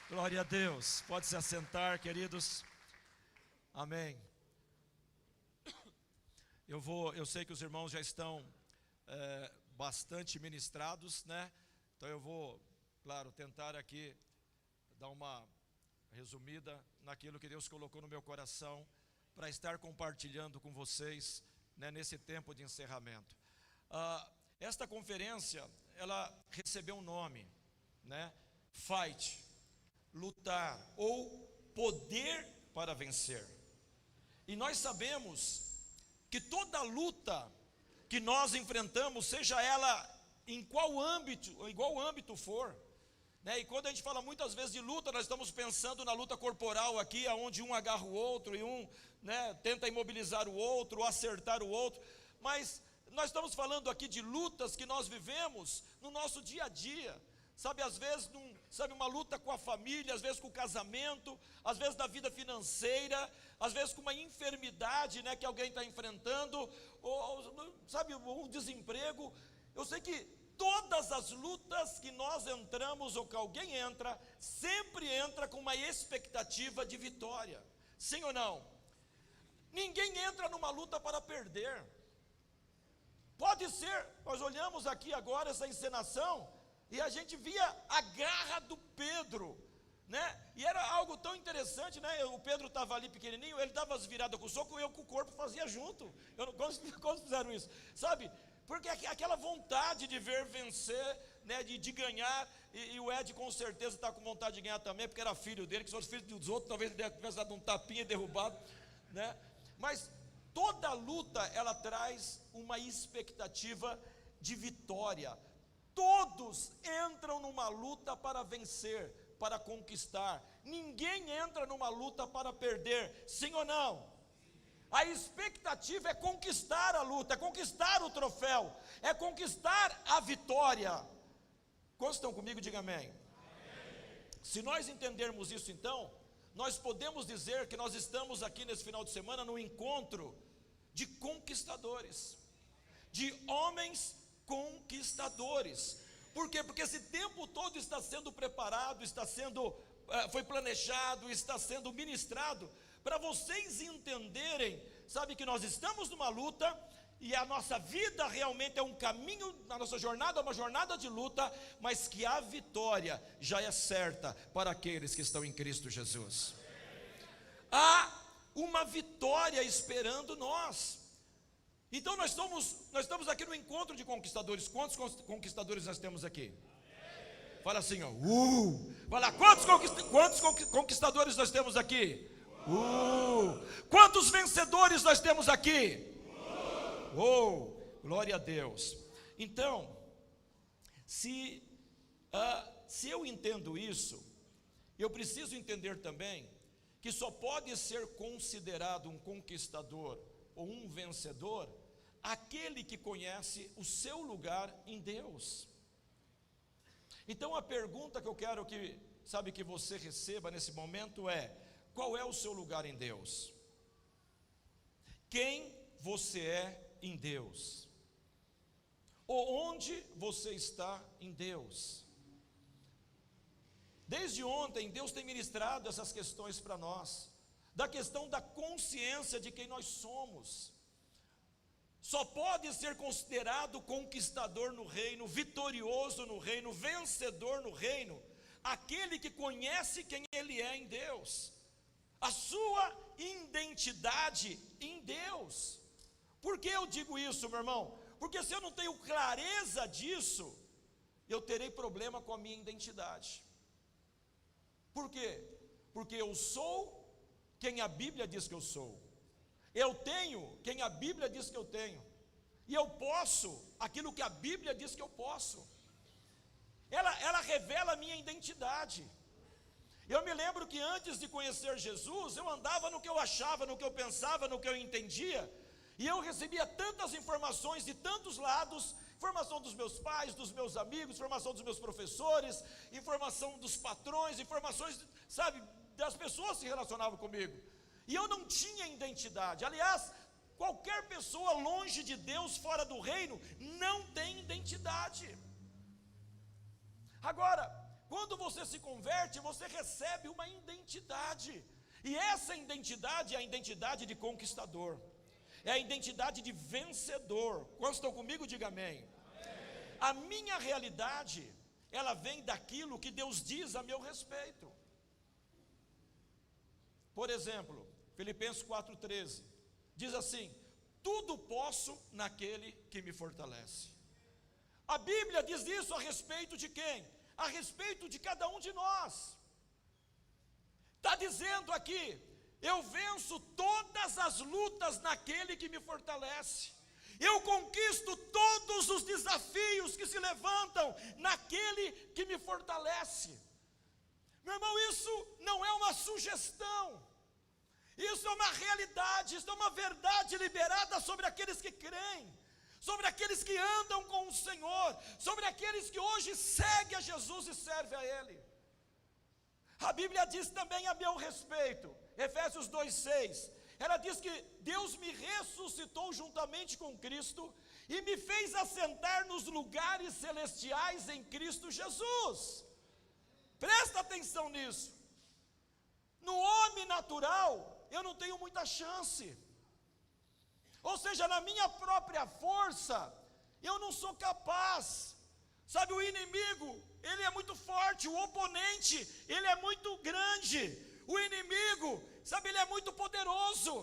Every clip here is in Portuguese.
Glória a Deus. Pode se assentar, queridos. Amém. Eu sei que os irmãos já estão bastante ministrados, né? Então eu vou, claro, tentar aqui dar uma resumida naquilo que Deus colocou no meu coração para estar compartilhando com vocês, né, nesse tempo de encerramento. Esta conferência, ela recebeu um nome, né? Fight, lutar ou poder para vencer. E nós sabemos que toda luta que nós enfrentamos, seja ela em qual âmbito for, né? E quando a gente fala muitas vezes de luta, nós estamos pensando na luta corporal aqui, onde um agarra o outro e um, né, tenta imobilizar o outro, ou acertar o outro, mas nós estamos falando aqui de lutas que nós vivemos no nosso dia a dia, sabe, às vezes, uma luta com a família, às vezes com o casamento, às vezes na vida financeira, às vezes com uma enfermidade, né, que alguém está enfrentando, ou sabe, um desemprego. Eu sei que todas as lutas que nós entramos, ou que alguém entra, sempre entra com uma expectativa de vitória, sim ou não? Ninguém entra numa luta para perder. Pode ser, nós olhamos aqui agora essa encenação, e a gente via a garra do Pedro, né? E era algo tão interessante, né? O Pedro estava ali pequenininho, ele dava as viradas com o soco, eu com o corpo fazia junto. Quando fizeram isso, sabe? Porque aquela vontade de ver vencer, né? De ganhar, e o Ed com certeza está com vontade de ganhar também, porque era filho dele, que são os filhos dos outros, talvez ele tivesse dado um tapinha e derrubado, né? Mas toda luta, ela traz uma expectativa de vitória. Todos entram numa luta para vencer, para conquistar. Ninguém entra numa luta para perder, sim ou não? A expectativa é conquistar a luta, é conquistar o troféu, é conquistar a vitória. Quantos estão comigo? Diga amém. Amém. Se nós entendermos isso, então, nós podemos dizer que nós estamos aqui nesse final de semana no encontro de conquistadores, de homens conquistadores. Por quê? Porque esse tempo todo está sendo preparado, foi planejado, está sendo ministrado, para vocês entenderem, sabe, que nós estamos numa luta, e a nossa vida realmente é um caminho, a nossa jornada é uma jornada de luta, mas que a vitória já é certa para aqueles que estão em Cristo Jesus. Há uma vitória esperando nós. Então nós estamos aqui no encontro de conquistadores. Quantos conquistadores nós temos aqui? Fala assim, ó. Fala, quantos conquistadores nós temos aqui? Quantos vencedores nós temos aqui? Glória a Deus. Então, se eu entendo isso, eu preciso entender também que só pode ser considerado um conquistador ou um vencedor aquele que conhece o seu lugar em Deus. Então a pergunta que eu quero que você receba nesse momento é: qual é o seu lugar em Deus? Quem você é em Deus? Ou onde você está em Deus? Desde ontem Deus tem ministrado essas questões para nós, da questão da consciência de quem nós somos. Só pode ser considerado conquistador no reino, vitorioso no reino, vencedor no reino, aquele que conhece quem ele é em Deus, a sua identidade em Deus. Por que eu digo isso, meu irmão? Porque se eu não tenho clareza disso, eu terei problema com a minha identidade. Por quê? Porque eu sou quem a Bíblia diz que eu sou, eu tenho quem a Bíblia diz que eu tenho, e eu posso aquilo que a Bíblia diz que eu posso. Ela revela a minha identidade. Eu me lembro que antes de conhecer Jesus, eu andava no que eu achava, no que eu pensava, no que eu entendia, e eu recebia tantas informações de tantos lados, informação dos meus pais, dos meus amigos, informação dos meus professores, informação dos patrões, informações, sabe, das pessoas que se relacionavam comigo, e eu não tinha identidade. Aliás, qualquer pessoa longe de Deus, fora do reino, não tem identidade. Agora, quando você se converte, você recebe uma identidade, e essa identidade é a identidade de conquistador, é a identidade de vencedor. Quantos estão comigo? Diga amém. A minha realidade, ela vem daquilo que Deus diz a meu respeito. Por exemplo, Filipenses 4,13, diz assim: tudo posso naquele que me fortalece. A Bíblia diz isso a respeito de quem? A respeito de cada um de nós. Está dizendo aqui: eu venço todas as lutas naquele que me fortalece. Eu conquisto todos os desafios que se levantam naquele que me fortalece. Meu irmão, isso não é uma sugestão, isso é uma realidade, isso é uma verdade liberada sobre aqueles que creem, sobre aqueles que andam com o Senhor, sobre aqueles que hoje seguem a Jesus e servem a Ele. A Bíblia diz também a meu respeito, Efésios 2,6, ela diz que Deus me ressuscitou juntamente com Cristo e me fez assentar nos lugares celestiais em Cristo Jesus. Presta atenção nisso. No homem natural, eu não tenho muita chance. Ou seja, na minha própria força, eu não sou capaz. Sabe, o inimigo, ele é muito forte, o oponente, ele é muito grande. O inimigo, sabe, ele é muito poderoso.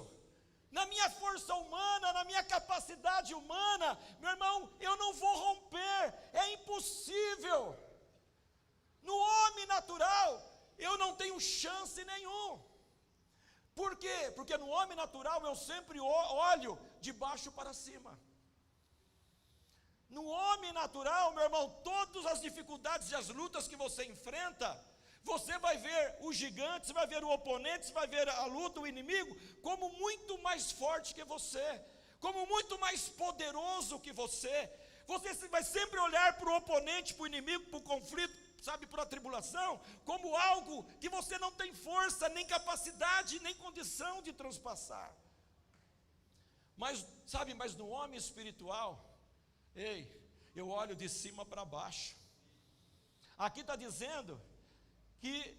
Na minha força humana, na minha capacidade humana, meu irmão, eu não vou romper, é impossível. No homem natural, eu não tenho chance nenhum. Por quê? Porque no homem natural eu sempre olho de baixo para cima. No homem natural, meu irmão, todas as dificuldades e as lutas que você enfrenta, você vai ver o gigante, você vai ver o oponente, você vai ver a luta, o inimigo, como muito mais forte que você, como muito mais poderoso que você. Você vai sempre olhar para o oponente, para o inimigo, para o conflito, sabe, para a tribulação, como algo que você não tem força, nem capacidade, nem condição de transpassar. Mas, sabe, mas no homem espiritual, eu olho de cima para baixo. Aqui está dizendo que,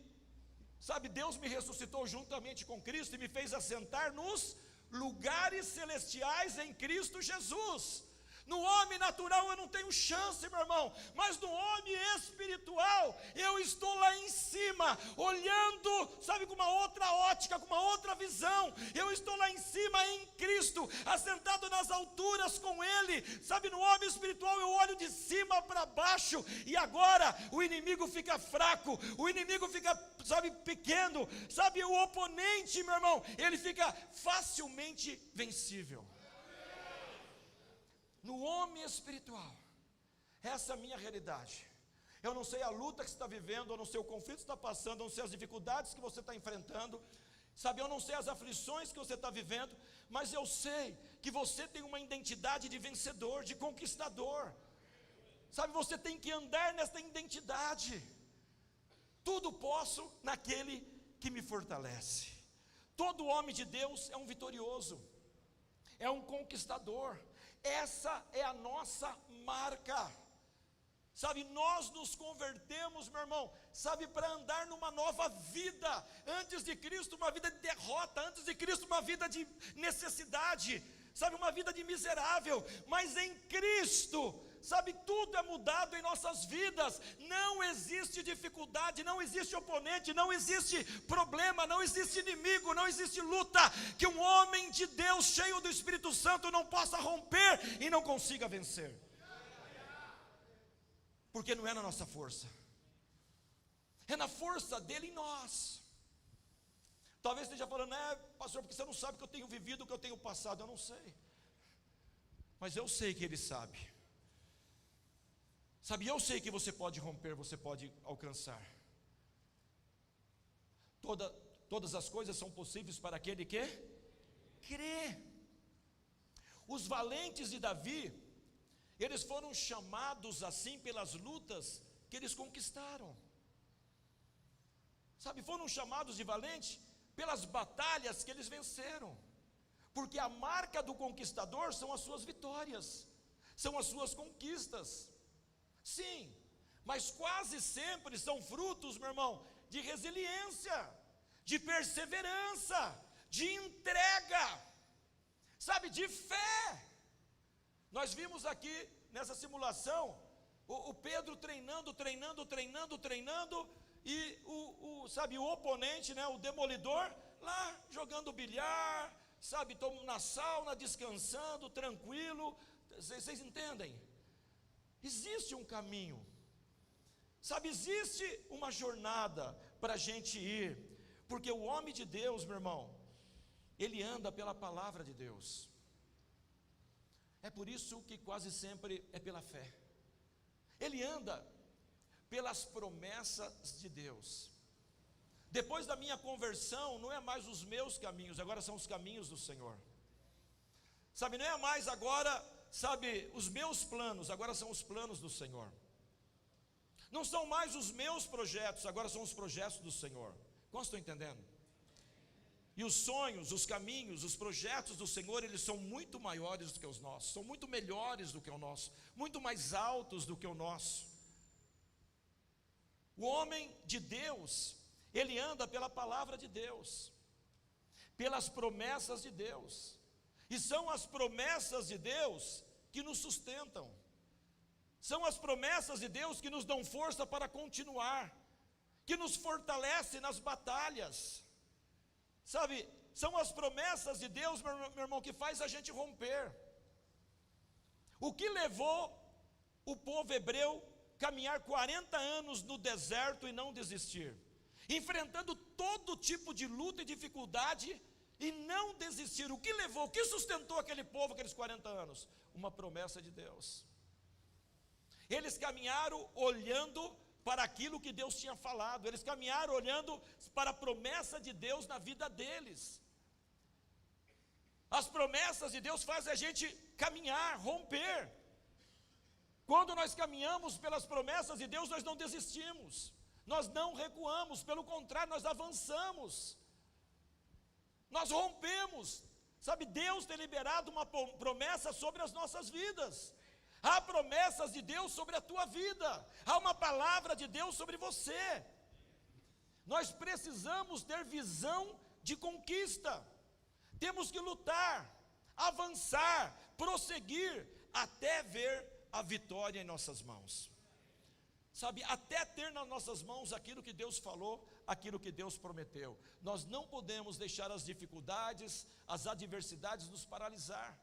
sabe, Deus me ressuscitou juntamente com Cristo e me fez assentar nos lugares celestiais em Cristo Jesus. No homem natural eu não tenho chance, meu irmão, mas no homem espiritual, eu estou lá em cima, olhando, sabe, com uma outra ótica, com uma outra visão. Eu estou lá em cima em Cristo, assentado nas alturas com Ele. Sabe, no homem espiritual eu olho de cima para baixo, e agora o inimigo fica fraco, o inimigo fica, sabe, pequeno, sabe, o oponente, meu irmão, ele fica facilmente vencível. No homem espiritual, essa é a minha realidade. Eu não sei a luta que você está vivendo, eu não sei o conflito que você está passando, eu não sei as dificuldades que você está enfrentando, sabe, eu não sei as aflições que você está vivendo, mas eu sei que você tem uma identidade de vencedor, de conquistador. Sabe, você tem que andar nessa identidade. Tudo posso naquele que me fortalece. Todo homem de Deus é um vitorioso, é um conquistador. Essa é a nossa marca. Sabe, nós nos convertemos, meu irmão, sabe, para andar numa nova vida. Antes de Cristo, uma vida de derrota. Antes de Cristo, uma vida de necessidade. Sabe, uma vida de miserável. Mas em Cristo, sabe, tudo é mudado em nossas vidas. Não existe dificuldade, não existe oponente, não existe problema, não existe inimigo, não existe luta que um homem de Deus cheio do Espírito Santo não possa romper e não consiga vencer. Porque não é na nossa força, é na força dele em nós. Talvez esteja falando, pastor, porque você não sabe o que eu tenho vivido, o que eu tenho passado. Eu não sei, mas eu sei que ele sabe. Sabe, eu sei que você pode romper, você pode alcançar. Todas as coisas são possíveis para aquele que crê. Os valentes de Davi, eles foram chamados assim pelas lutas que eles conquistaram. Sabe, foram chamados de valentes pelas batalhas que eles venceram. Porque a marca do conquistador são as suas vitórias, são as suas conquistas. Sim, mas quase sempre são frutos, meu irmão, de resiliência, de perseverança, de entrega, sabe, de fé. Nós vimos aqui nessa simulação o Pedro treinando, e sabe, o oponente, né, o demolidor, lá jogando bilhar, sabe, na sauna, descansando, tranquilo. Vocês entendem? Existe um caminho, sabe, existe uma jornada para a gente ir, porque o homem de Deus, meu irmão, ele anda pela palavra de Deus. É por isso que quase sempre é pela fé. Ele anda pelas promessas de Deus. Depois da minha conversão, não é mais os meus caminhos, agora são os caminhos do Senhor. Sabe, não é mais agora, sabe, os meus planos, agora são os planos do Senhor. Não são mais os meus projetos, agora são os projetos do Senhor. Quantos estão entendendo? E os sonhos, os caminhos, os projetos do Senhor, eles são muito maiores do que os nossos, são muito melhores do que o nosso, muito mais altos do que o nosso. O homem de Deus, ele anda pela palavra de Deus, pelas promessas de Deus, e são as promessas de Deus que nos sustentam, são as promessas de Deus que nos dão força para continuar, que nos fortalece nas batalhas. Sabe, são as promessas de Deus, meu irmão, que faz a gente romper. O que levou o povo hebreu caminhar 40 anos no deserto e não desistir, enfrentando todo tipo de luta e dificuldade e não desistir? O que levou, o que sustentou aquele povo aqueles 40 anos? Uma promessa de Deus. Eles caminharam olhando para aquilo que Deus tinha falado, eles caminharam olhando para a promessa de Deus na vida deles. As promessas de Deus fazem a gente caminhar, romper. Quando nós caminhamos pelas promessas de Deus, nós não desistimos, nós não recuamos, pelo contrário, nós avançamos, nós rompemos. Sabe, Deus tem liberado uma promessa sobre as nossas vidas. Há promessas de Deus sobre a tua vida, há uma palavra de Deus sobre você. Nós precisamos ter visão de conquista, temos que lutar, avançar, prosseguir, até ver a vitória em nossas mãos. Sabe, até ter nas nossas mãos aquilo que Deus falou, aquilo que Deus prometeu. Nós não podemos deixar as dificuldades, as adversidades nos paralisar.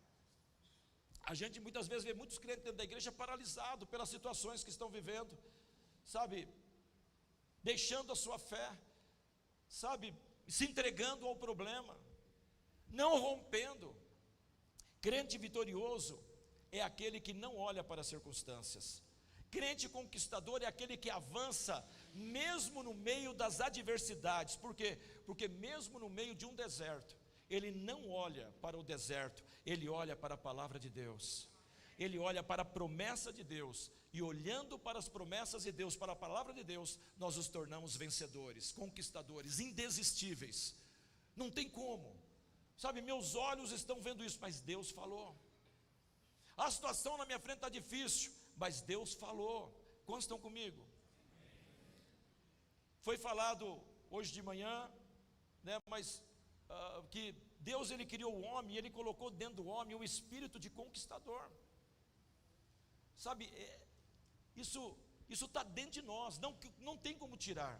A gente muitas vezes vê muitos crentes dentro da igreja paralisados pelas situações que estão vivendo, sabe, deixando a sua fé, sabe, se entregando ao problema, não rompendo. Crente vitorioso é aquele que não olha para as circunstâncias. Crente conquistador é aquele que avança mesmo no meio das adversidades. Por quê? Porque mesmo no meio de um deserto, ele não olha para o deserto, ele olha para a palavra de Deus, ele olha para a promessa de Deus, e olhando para as promessas de Deus, para a palavra de Deus, nós nos tornamos vencedores, conquistadores, indesistíveis. Não tem como, sabe, meus olhos estão vendo isso, mas Deus falou. A situação na minha frente está difícil, mas Deus falou. Quantos estão comigo? Foi falado hoje de manhã, né, mas que Deus, ele criou o homem, ele colocou dentro do homem o espírito de conquistador. Sabe, isso está dentro de nós, não tem como tirar.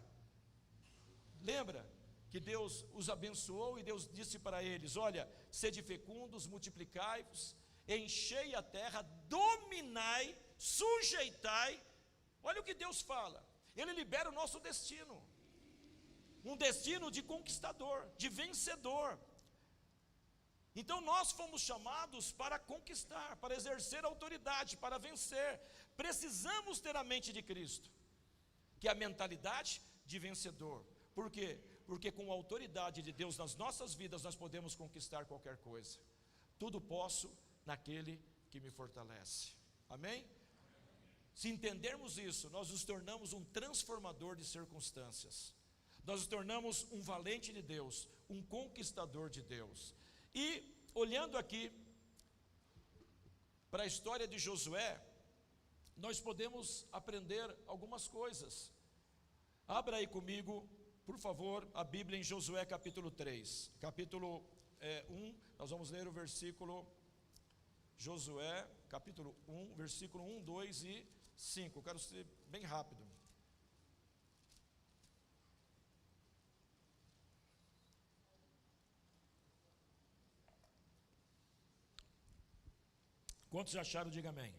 Lembra que Deus os abençoou e Deus disse para eles: olha, sede fecundos, multiplicai-vos, enchei a terra, dominai, sujeitai. Olha o que Deus fala, ele libera o nosso destino, um destino de conquistador, de vencedor. Então nós fomos chamados para conquistar, para exercer autoridade, para vencer. Precisamos ter a mente de Cristo, que é a mentalidade de vencedor. Por quê? Porque com a autoridade de Deus nas nossas vidas nós podemos conquistar qualquer coisa. Tudo posso naquele que me fortalece. Amém? Se entendermos isso, nós nos tornamos um transformador de circunstâncias. Nós nos tornamos um valente de Deus, um conquistador de Deus. E olhando aqui para a história de Josué, nós podemos aprender algumas coisas. Abra aí comigo, por favor, a Bíblia em Josué capítulo 3, capítulo 1, nós vamos ler o versículo, Josué capítulo 1, versículo 1, 2 e 5, eu quero ser bem rápido. Quantos já acharam, diga amém.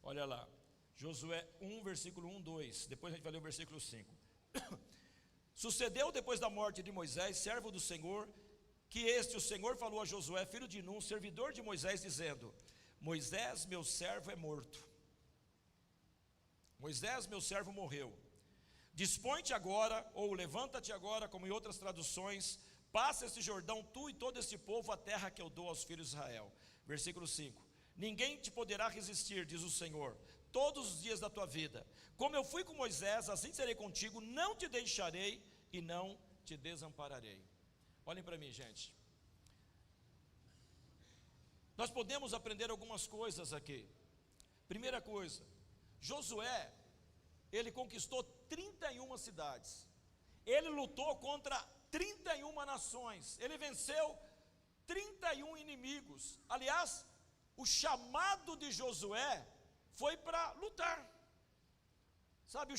Olha lá, Josué 1, versículo 1, 2, depois a gente vai ler o versículo 5. Sucedeu depois da morte de Moisés, servo do Senhor, que o Senhor falou a Josué, filho de Nun, servidor de Moisés, dizendo: Moisés, meu servo, é morto. Moisés, meu servo, morreu. Dispõe-te agora, ou levanta-te agora, como em outras traduções, passa este Jordão, tu e todo este povo, a terra que eu dou aos filhos de Israel. Versículo 5. Ninguém te poderá resistir, diz o Senhor, todos os dias da tua vida. Como eu fui com Moisés, assim serei contigo, não te deixarei e não te desampararei. Olhem para mim, gente. Nós podemos aprender algumas coisas aqui. Primeira coisa, Josué, ele conquistou 31 cidades. Ele lutou contra 31 nações. Ele venceu 31 inimigos. Aliás, o chamado de Josué foi para lutar. Sabe,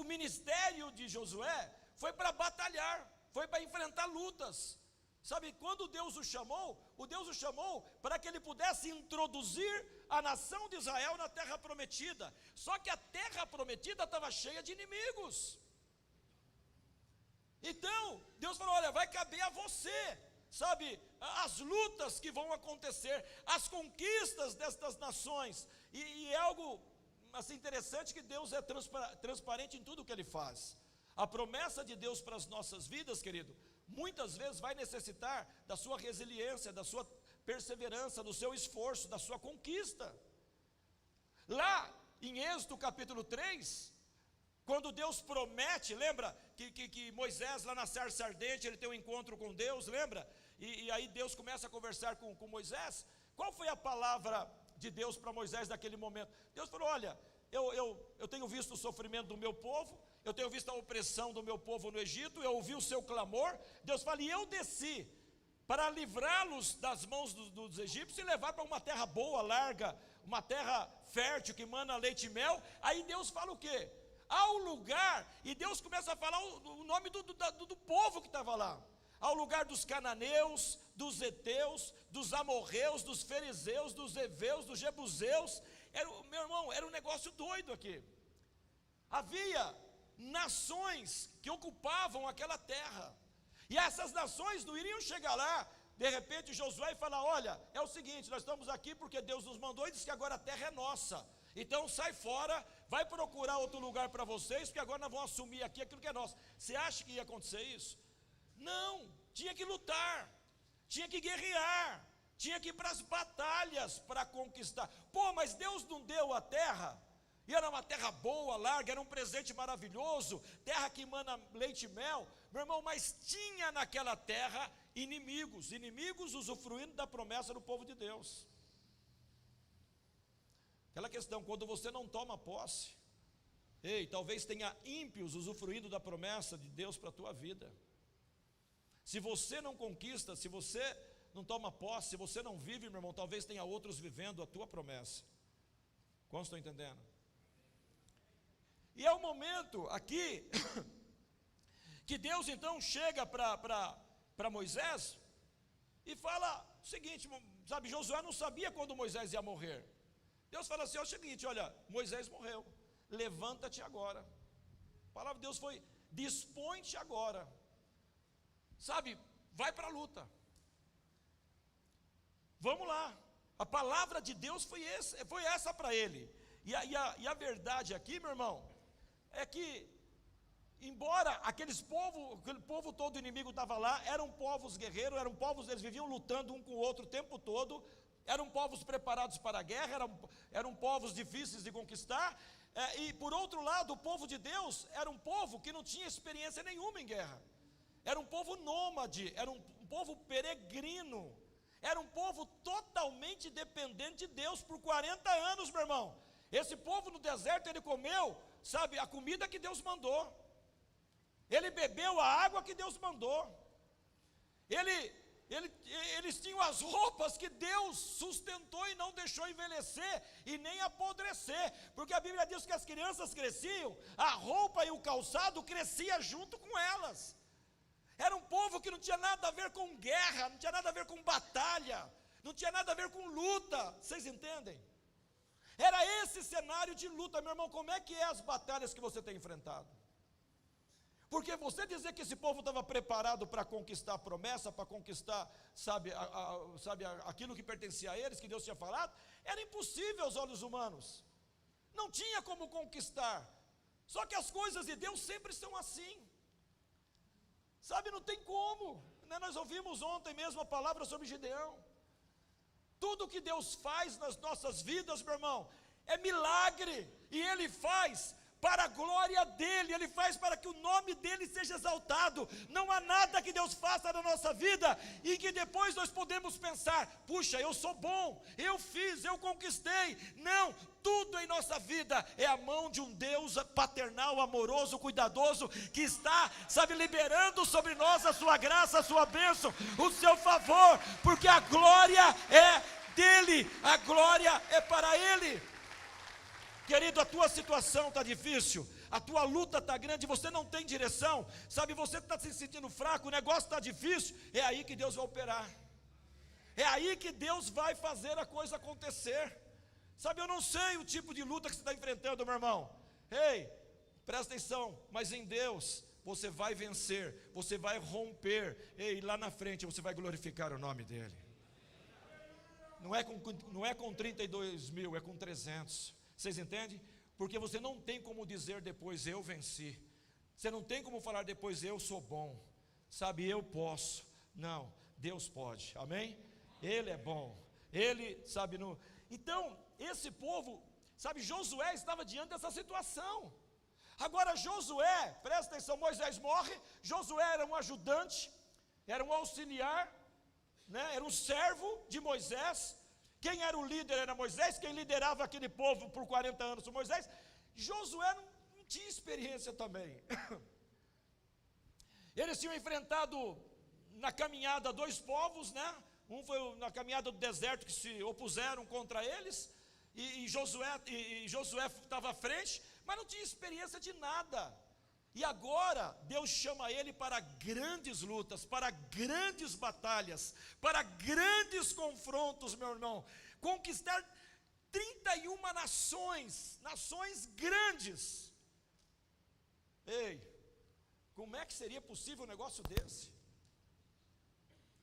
o ministério de Josué foi para batalhar, foi para enfrentar lutas. Sabe, quando Deus o chamou para que ele pudesse introduzir a nação de Israel na terra prometida. Só que a terra prometida estava cheia de inimigos. Então, Deus falou, olha, vai caber a você, sabe, as lutas que vão acontecer, as conquistas destas nações. E é algo assim interessante que Deus é transparente em tudo que Ele faz. A promessa de Deus para as nossas vidas, querido, muitas vezes vai necessitar da sua resiliência, da sua perseverança, do seu esforço, da sua conquista. Lá em Êxodo capítulo 3, quando Deus promete, lembra que Moisés lá na sarça ardente, ele tem um encontro com Deus, lembra? E aí Deus começa a conversar com Moisés. Qual foi a palavra de Deus para Moisés naquele momento? Deus falou, olha, eu tenho visto o sofrimento do meu povo, eu tenho visto a opressão do meu povo no Egito, eu ouvi o seu clamor. Deus fala, e eu desci para livrá-los das mãos dos egípcios e levar para uma terra boa, larga, uma terra fértil que emana leite e mel. Aí Deus fala o quê? Ao lugar, e Deus começa a falar o nome do povo que estava lá. Ao lugar dos cananeus, dos heteus, dos amorreus, dos fariseus, dos heveus, dos jebuseus. Meu irmão, era um negócio doido aqui. Havia nações que ocupavam aquela terra, e essas nações não iriam chegar lá, de repente Josué, e falar, olha, é o seguinte, nós estamos aqui porque Deus nos mandou e disse que agora a terra é nossa, então sai fora, vai procurar outro lugar para vocês, porque agora nós vamos assumir aqui aquilo que é nosso. Você acha que ia acontecer isso? Não, tinha que lutar, tinha que guerrear, tinha que ir para as batalhas para conquistar. Pô, mas Deus não deu a terra, e era uma terra boa, larga, era um presente maravilhoso, terra que emana leite e mel, meu irmão, mas tinha naquela terra inimigos usufruindo da promessa do povo de Deus. Aquela questão, quando você não toma posse, talvez tenha ímpios usufruindo da promessa de Deus para a tua vida. Se você não conquista, se você não toma posse, se você não vive, meu irmão, talvez tenha outros vivendo a tua promessa. Quantos estão entendendo? E é o momento aqui que Deus então chega para Moisés e fala o seguinte, sabe, Josué não sabia quando Moisés ia morrer. Deus fala assim, é o seguinte, olha, Moisés morreu, levanta-te agora. A palavra de Deus foi, dispõe-te agora. Sabe, vai para a luta. Vamos lá. A palavra de Deus foi essa para ele. E a verdade aqui, meu irmão, é que, embora aquele povo todo inimigo estava lá, eram povos guerreiros, eles viviam lutando um com o outro o tempo todo, eram povos preparados para a guerra, eram povos difíceis de conquistar, e por outro lado, o povo de Deus era um povo que não tinha experiência nenhuma em guerra, era um povo nômade, era um povo peregrino. Era um povo totalmente dependente de Deus por 40 anos, meu irmão. Esse povo no deserto, ele comeu, sabe, a comida que Deus mandou. Ele bebeu a água que Deus mandou. Eles tinham as roupas que Deus sustentou e não deixou envelhecer e nem apodrecer, porque a Bíblia diz que as crianças cresciam, a roupa e o calçado crescia junto com elas. Era um povo que não tinha nada a ver com guerra, não tinha nada a ver com batalha, não tinha nada a ver com luta, vocês entendem? Era esse cenário de luta, meu irmão. Como é que é as batalhas que você tem enfrentado? Porque você dizer que esse povo estava preparado para conquistar a promessa, para conquistar, sabe, aquilo que pertencia a eles, que Deus tinha falado, era impossível aos olhos humanos. Não tinha como conquistar. Só que as coisas de Deus sempre são assim. Sabe, não tem como. Né? Nós ouvimos ontem mesmo a palavra sobre Gideão. Tudo que Deus faz nas nossas vidas, meu irmão, é milagre. E Ele faz para a glória dEle, Ele faz para que o nome dEle seja exaltado. Não há nada que Deus faça na nossa vida e que depois nós podemos pensar, puxa, eu sou bom, eu fiz, eu conquistei. Não, tudo em nossa vida é a mão de um Deus paternal, amoroso, cuidadoso, que está, sabe, liberando sobre nós a sua graça, a sua bênção, o seu favor, porque a glória é dEle, a glória é para Ele. Querido, a tua situação está difícil, a tua luta está grande, você não tem direção, sabe, você está se sentindo fraco, o negócio está difícil, é aí que Deus vai operar, é aí que Deus vai fazer a coisa acontecer. Sabe, eu não sei o tipo de luta que você está enfrentando, meu irmão. Ei, presta atenção, mas em Deus você vai vencer, você vai romper, e lá na frente você vai glorificar o nome dEle. Não é com 32 mil, é com 300. Vocês entendem? Porque você não tem como dizer depois, eu venci. Você não tem como falar depois, eu sou bom. Sabe, eu posso. Não, Deus pode. Amém? Ele é bom. Ele, sabe, no... Então, esse povo, sabe, Josué estava diante dessa situação. Agora Josué, presta atenção, Moisés morre, Josué era um ajudante, era um auxiliar, né, era um servo de Moisés. Quem era o líder era Moisés, quem liderava aquele povo por 40 anos foi Moisés. Josué não tinha experiência também. Eles tinham enfrentado na caminhada dois povos, né? Um foi na caminhada do deserto que se opuseram contra eles, e Josué estava à frente, mas não tinha experiência de nada. E agora Deus chama ele para grandes lutas, para grandes batalhas, para grandes confrontos, meu irmão. Conquistar 31 nações grandes. Ei, como é que seria possível um negócio desse?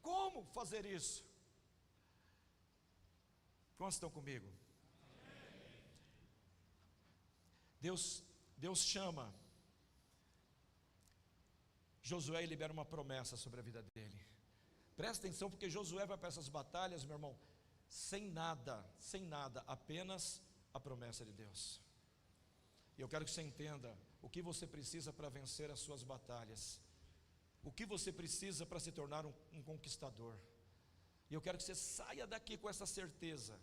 Como fazer isso? Quantos estão comigo? Deus chama Josué e libera uma promessa sobre a vida dele. Presta atenção, porque Josué vai para essas batalhas, meu irmão, sem nada, apenas a promessa de Deus. E eu quero que você entenda o que você precisa para vencer as suas batalhas, o que você precisa para se tornar um conquistador. E eu quero que você saia daqui com essa certeza,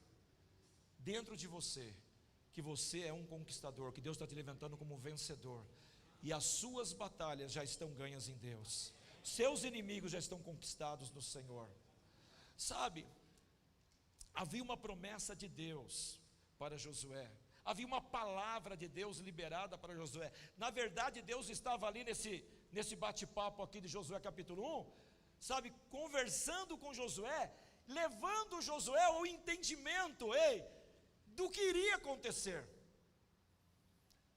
dentro de você, que você é um conquistador, que Deus está te levantando como um vencedor. E as suas batalhas já estão ganhas em Deus. Seus inimigos já estão conquistados no Senhor. Sabe, havia uma promessa de Deus para Josué. Havia uma palavra de Deus liberada para Josué. Na verdade, Deus estava ali nesse bate-papo aqui de Josué capítulo 1, sabe, conversando com Josué, levando Josué ao entendimento, do que iria acontecer.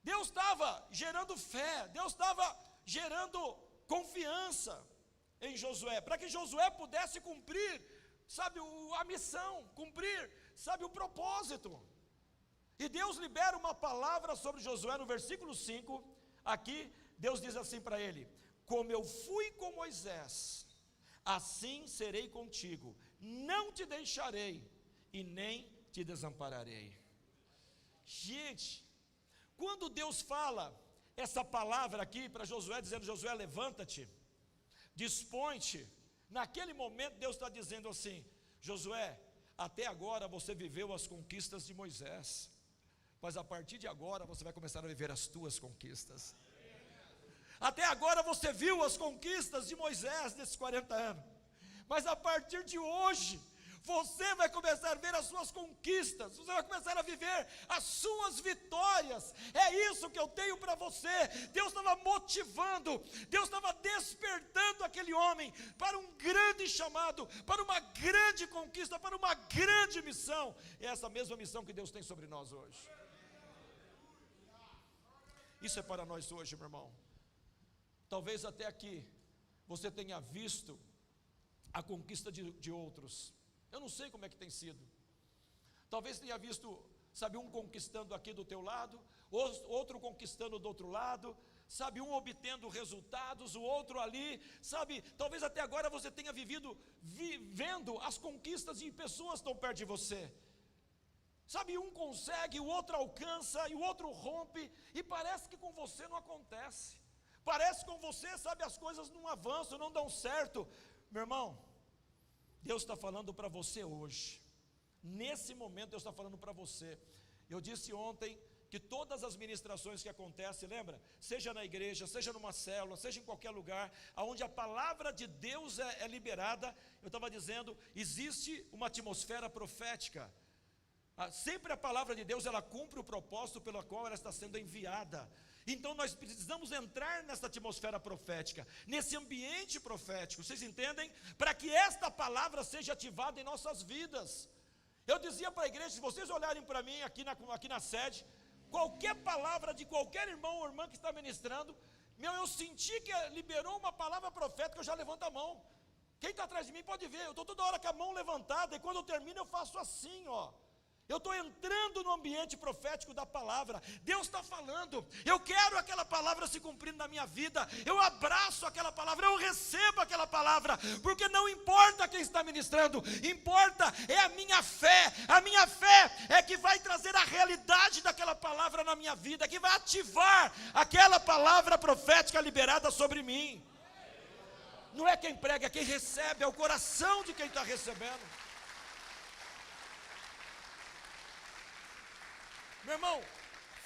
Deus estava gerando fé, Deus estava gerando confiança em Josué, para que Josué pudesse cumprir, sabe, a missão, cumprir, sabe, o propósito. E Deus libera uma palavra sobre Josué no versículo 5, aqui Deus diz assim para ele: como eu fui com Moisés, assim serei contigo, não te deixarei e nem te desampararei. Gente, quando Deus fala essa palavra aqui para Josué, dizendo: Josué, levanta-te, dispõe-te, naquele momento Deus está dizendo assim: Josué, até agora você viveu as conquistas de Moisés, mas a partir de agora você vai começar a viver as tuas conquistas. Até agora você viu as conquistas de Moisés nesses 40 anos, mas a partir de hoje, você vai começar a ver as suas conquistas, você vai começar a viver as suas vitórias. É isso que eu tenho para você. Deus estava motivando, Deus estava despertando aquele homem para um grande chamado, para uma grande conquista, para uma grande missão. É essa mesma missão que Deus tem sobre nós hoje. Isso é para nós hoje, meu irmão. Talvez até aqui você tenha visto a conquista de outros. Eu não sei como é que tem sido. Talvez tenha visto, sabe, um conquistando aqui do teu lado, outro conquistando do outro lado, sabe, um obtendo resultados, o outro ali, sabe, talvez até agora você tenha vivendo as conquistas de pessoas que estão perto de você. Sabe, um consegue, o outro alcança, e o outro rompe, e parece que com você não acontece. Parece que com você, sabe, as coisas não avançam, não dão certo. Meu irmão, Deus está falando para você hoje, nesse momento Deus está falando para você. Eu disse ontem que todas as ministrações que acontecem, lembra? Seja na igreja, seja numa célula, seja em qualquer lugar, onde a palavra de Deus é liberada, eu estava dizendo, existe uma atmosfera profética. Sempre a palavra de Deus, ela cumpre o propósito pelo qual ela está sendo enviada. Então nós precisamos entrar nessa atmosfera profética, nesse ambiente profético, vocês entendem? Para que esta palavra seja ativada em nossas vidas. Eu dizia para a igreja, se vocês olharem para mim aqui na sede, qualquer palavra de qualquer irmão ou irmã que está ministrando, eu senti que liberou uma palavra profética, eu já levanto a mão. Quem está atrás de mim pode ver, eu estou toda hora com a mão levantada, e quando eu termino eu faço assim, ó. Eu estou entrando no ambiente profético da palavra. Deus está falando, eu quero aquela palavra se cumprindo na minha vida, eu abraço aquela palavra, eu recebo aquela palavra, porque não importa quem está ministrando, importa é a minha fé é que vai trazer a realidade daquela palavra na minha vida, que vai ativar aquela palavra profética liberada sobre mim. Não é quem prega, é quem recebe, é o coração de quem está recebendo. Meu irmão,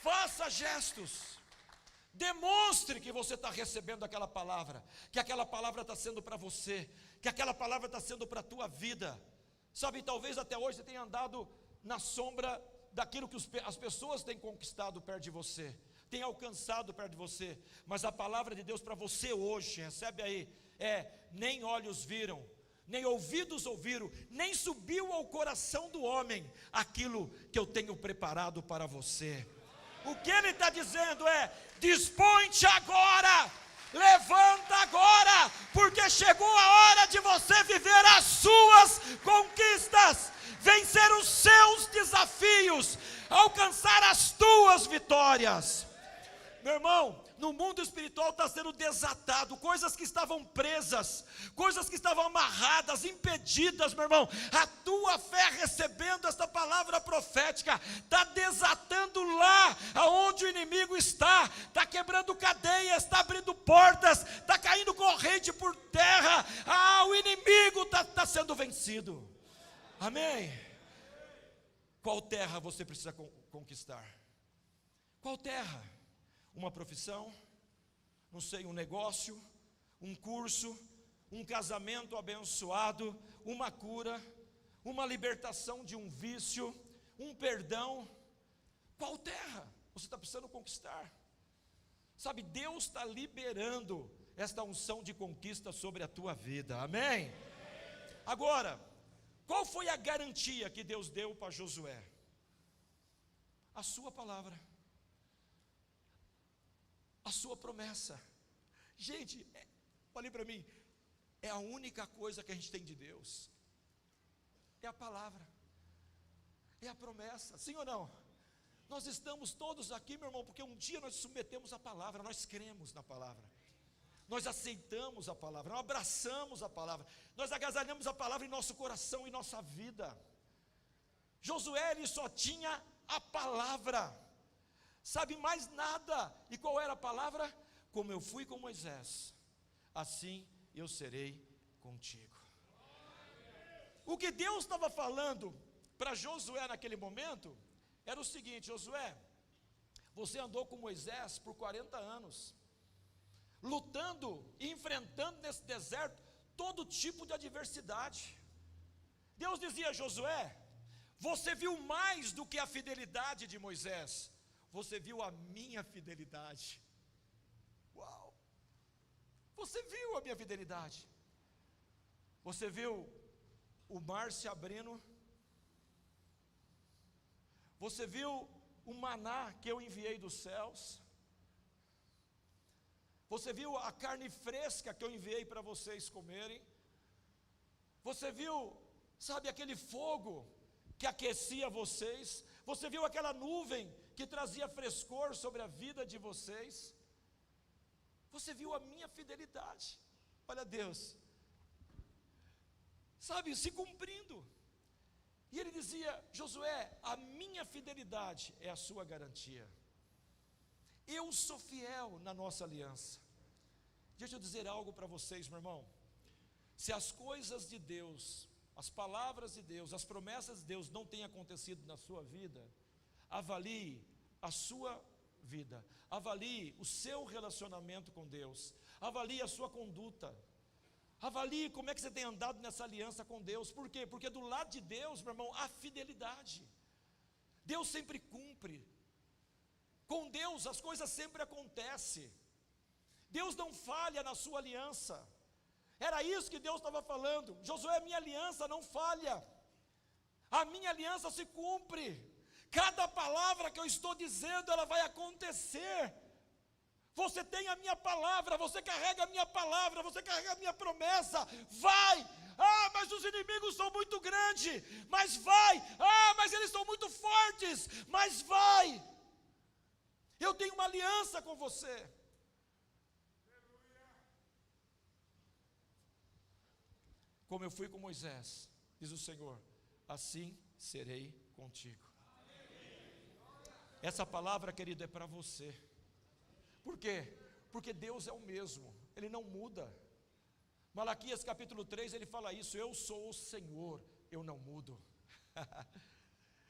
faça gestos, demonstre que você está recebendo aquela palavra, que aquela palavra está sendo para você, que aquela palavra está sendo para a tua vida. Sabe, talvez até hoje você tenha andado na sombra daquilo que as pessoas têm conquistado perto de você, têm alcançado perto de você, mas a palavra de Deus para você hoje, recebe aí, nem olhos viram, nem ouvidos ouviram, nem subiu ao coração do homem aquilo que eu tenho preparado para você. O que ele está dizendo é: dispõe-te agora, levanta agora, porque chegou a hora de você viver as suas conquistas, vencer os seus desafios, alcançar as tuas vitórias. Meu irmão, no mundo espiritual está sendo desatado, coisas que estavam presas, coisas que estavam amarradas, impedidas, meu irmão. A tua fé recebendo esta palavra profética, está desatando lá aonde o inimigo está quebrando cadeias, está abrindo portas, está caindo corrente por terra. O inimigo está sendo vencido. Amém? Qual terra você precisa conquistar? Qual terra? Uma profissão, não sei, um negócio, um curso, um casamento abençoado, uma cura, uma libertação de um vício, um perdão. Qual terra você está precisando conquistar? Sabe, Deus está liberando esta unção de conquista sobre a tua vida, amém? Agora, qual foi a garantia que Deus deu para Josué? A sua palavra, a sua promessa. Gente, olhe para mim, é a única coisa que a gente tem de Deus, é a palavra, é a promessa, sim ou não? Nós estamos todos aqui, meu irmão, porque um dia nós submetemos a palavra, nós cremos na palavra, nós aceitamos a palavra, nós abraçamos a palavra, nós agasalhamos a palavra em nosso coração e nossa vida. Josué, ele só tinha a palavra, sabe, mais nada. E qual era a palavra? Como eu fui com Moisés, assim eu serei contigo. o que Deus estava falando para Josué naquele momento era o seguinte: Josué, você andou com Moisés por 40 anos, lutando e enfrentando nesse deserto todo tipo de adversidade. Deus dizia a Josué: você viu mais do que a fidelidade de Moisés, você viu a minha fidelidade. Uau! Você viu a minha fidelidade. Você viu o mar se abrindo. Você viu o maná que eu enviei dos céus. Você viu a carne fresca que eu enviei para vocês comerem. Você viu, sabe, aquele fogo que aquecia vocês. Você viu aquela nuvem que trazia frescor sobre a vida de vocês. Você viu a minha fidelidade. Olha Deus, sabe, se cumprindo. E ele dizia: Josué, a minha fidelidade é a sua garantia. Eu sou fiel na nossa aliança. Deixa eu dizer algo para vocês, meu irmão. Se as coisas de Deus, as palavras de Deus, as promessas de Deus não têm acontecido na sua vida, avalie a sua vida, avalie o seu relacionamento com Deus, avalie a sua conduta, avalie como é que você tem andado nessa aliança com Deus. Por quê? Porque do lado de Deus, meu irmão, há fidelidade. Deus sempre cumpre. Com Deus as coisas sempre acontecem. Deus não falha na sua aliança. Era isso que Deus estava falando: Josué, minha aliança não falha, a minha aliança se cumpre. Cada palavra que eu estou dizendo, ela vai acontecer. Você tem a minha palavra, você carrega a minha palavra, você carrega a minha promessa. Vai! Ah, mas os inimigos são muito grandes. Mas vai! Ah, mas eles são muito fortes. Mas vai! Eu tenho uma aliança com você. Como eu fui com Moisés, diz o Senhor, assim serei contigo. Essa palavra, querido, é para você. Por quê? Porque Deus é o mesmo, Ele não muda. Malaquias capítulo 3, ele fala isso: eu sou o Senhor, eu não mudo.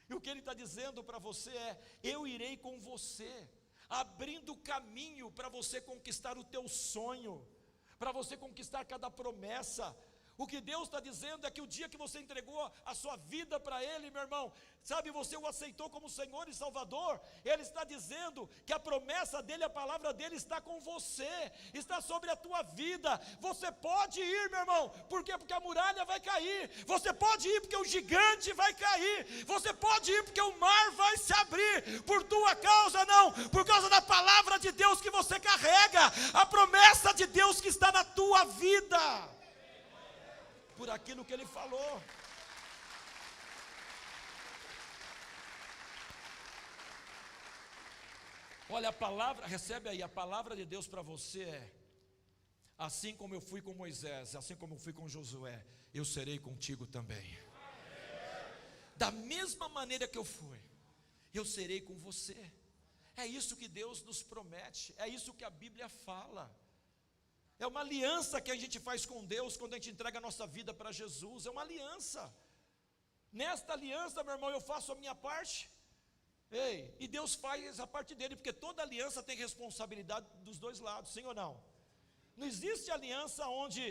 E o que ele está dizendo para você é: eu irei com você, abrindo caminho para você conquistar o teu sonho, para você conquistar cada promessa. O que Deus está dizendo é que o dia que você entregou a sua vida para Ele, meu irmão, sabe, você o aceitou como Senhor e Salvador. Ele está dizendo que a promessa dEle, a palavra dEle está com você, está sobre a tua vida. Você pode ir, meu irmão. Por quê? Porque a muralha vai cair. Você pode ir porque o gigante vai cair. Você pode ir porque o mar vai se abrir. Por tua causa não, por causa da palavra de Deus que você carrega, a promessa de Deus que está na tua vida, por aquilo que Ele falou. Olha, a palavra, recebe aí, a palavra de Deus para você é: assim como eu fui com Moisés, assim como eu fui com Josué, eu serei contigo também. Da mesma maneira que eu fui, eu serei com você. É isso que Deus nos promete, é isso que a Bíblia fala. É uma aliança que a gente faz com Deus quando a gente entrega a nossa vida para Jesus. É uma aliança. Nesta aliança, meu irmão, eu faço a minha parte. Ei, e Deus faz a parte dele, porque toda aliança tem responsabilidade dos dois lados, sim ou não? Não existe aliança onde...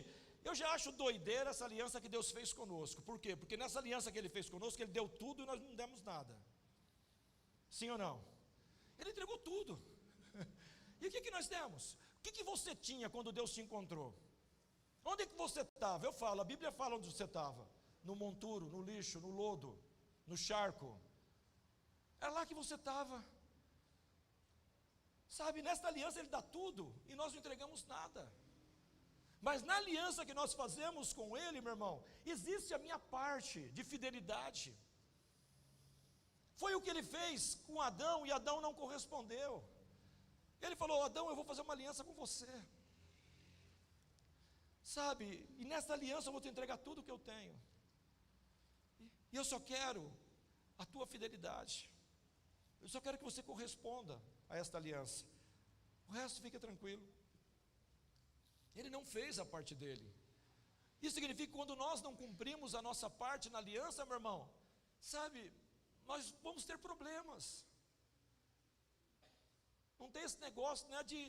Eu já acho doideira essa aliança que Deus fez conosco. Por quê? Porque nessa aliança que Ele fez conosco, Ele deu tudo e nós não demos nada. Sim ou não? Ele entregou tudo. E o que nós demos? O que você tinha quando Deus te encontrou? Onde é que você estava? Eu falo, a Bíblia fala onde você estava: no monturo, no lixo, no lodo, no charco. É lá que você estava. Sabe, nesta aliança Ele dá tudo e nós não entregamos nada. Mas na aliança que nós fazemos com Ele, meu irmão, existe a minha parte de fidelidade. Foi o que Ele fez com Adão e Adão não correspondeu. Ele falou: Adão, eu vou fazer uma aliança com você. Sabe, e nessa aliança eu vou te entregar tudo que eu tenho. E eu só quero a tua fidelidade. Eu só quero que você corresponda a esta aliança. O resto fica tranquilo. Ele não fez a parte dele. Isso significa que quando nós não cumprimos a nossa parte na aliança, meu irmão, sabe, nós vamos ter problemas. Não tem esse negócio, né, de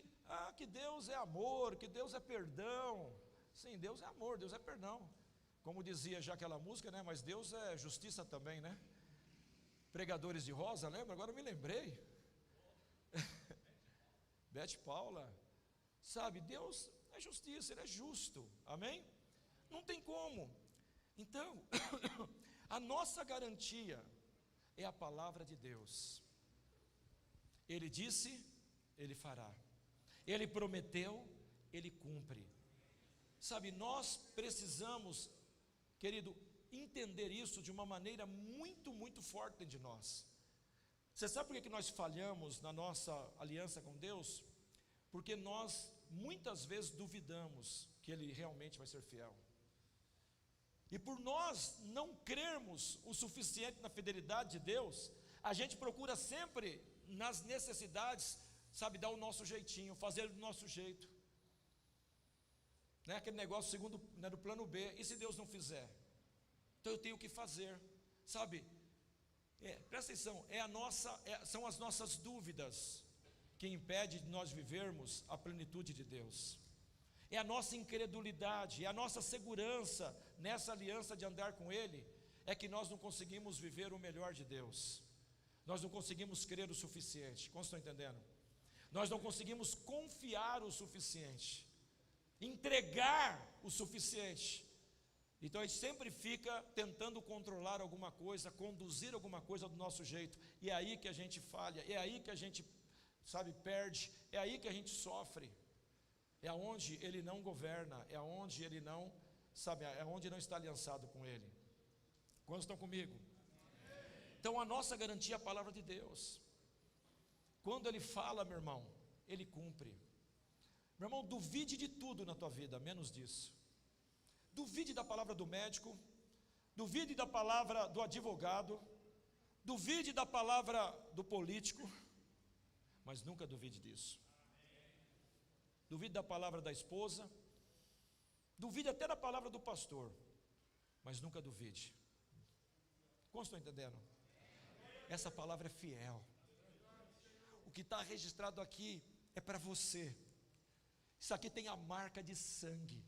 que Deus é amor, que Deus é perdão. Sim, Deus é amor, Deus é perdão. Como dizia já aquela música, né, mas Deus é justiça também, né? Pregadores de Rosa, lembra? Agora eu me lembrei. Bete Paula. Sabe, Deus é justiça, Ele é justo. Amém? Não tem como. Então, a nossa garantia é a palavra de Deus. Ele disse, Ele fará. Ele prometeu, Ele cumpre. Sabe, nós precisamos, querido, entender isso de uma maneira muito, muito forte dentro de nós. Você sabe por que nós falhamos na nossa aliança com Deus? Porque nós muitas vezes duvidamos que Ele realmente vai ser fiel. E por nós não crermos o suficiente na fidelidade de Deus, a gente procura sempre nas necessidades, sabe, dar o nosso jeitinho, fazer do nosso jeito, né? Aquele negócio segundo, né, do plano B. E se Deus não fizer? Então eu tenho que fazer, sabe? Presta atenção, são as nossas dúvidas que impedem de nós vivermos a plenitude de Deus. É a nossa incredulidade, é a nossa segurança nessa aliança de andar com Ele, é que nós não conseguimos viver o melhor de Deus. Nós não conseguimos crer o suficiente. Como estão entendendo? Nós não conseguimos confiar o suficiente, entregar o suficiente. Então a gente sempre fica tentando controlar alguma coisa, conduzir alguma coisa do nosso jeito. E é aí que a gente falha, é aí que a gente, sabe, perde, é aí que a gente sofre. É aonde Ele não governa, é aonde Ele não, sabe, é onde não está aliançado com Ele. Quantos estão comigo? Então a nossa garantia é a palavra de Deus. Quando Ele fala, meu irmão, Ele cumpre. Meu irmão, duvide de tudo na tua vida, menos disso. Duvide da palavra do médico, duvide da palavra do advogado, duvide da palavra do político, mas nunca duvide disso. Duvide da palavra da esposa, duvide até da palavra do pastor, mas nunca duvide. Como estão entendendo? Essa palavra é fiel. O que está registrado aqui é para você. Isso aqui tem a marca de sangue.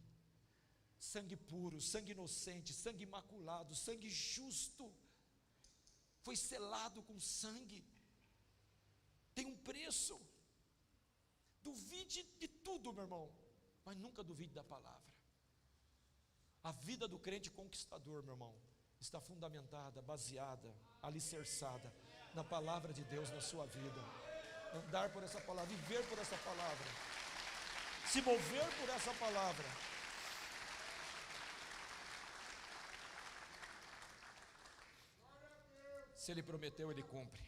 Sangue puro, sangue inocente, sangue imaculado, sangue justo. Foi selado com sangue. Tem um preço. Duvide de tudo, meu irmão, mas nunca duvide da palavra. A vida do crente conquistador, meu irmão, está fundamentada, baseada, alicerçada na palavra de Deus na sua vida. Andar por essa palavra, viver por essa palavra, se mover por essa palavra. Se Ele prometeu, Ele cumpre.